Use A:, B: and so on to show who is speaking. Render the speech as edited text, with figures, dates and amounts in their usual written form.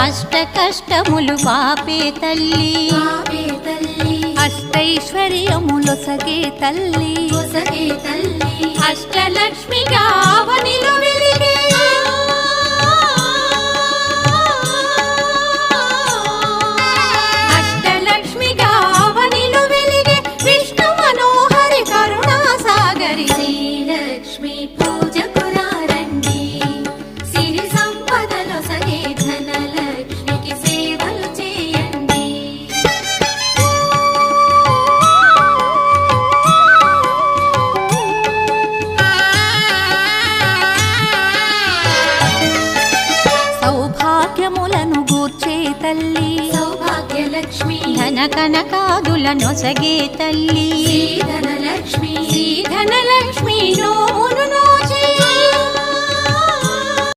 A: అష్ట కష్టములు పాపే తల్లి అష్టైశ్వర్యములొసగే తల్లి అష్టలక్ష్మిగా అవనిలో వెలిగే అష్టలక్ష్మిగా అవనిలో వెలిగే విష్ణు మనోహరి కరుణా సాగరి
B: శ్రీలక్ష్మి పూజకు రండి సిరి సంపదలొసగే ధనలక్ష్మికి సేవలు చేయండి.
A: సౌభాగ్యములను గూర్చే తల్లి
B: సౌభాగ్యలక్ష్మి
A: ధన కనకాదులనొసగే తల్లి
B: ధనలక్ష్మి
A: ధనలక్ష్మి నోము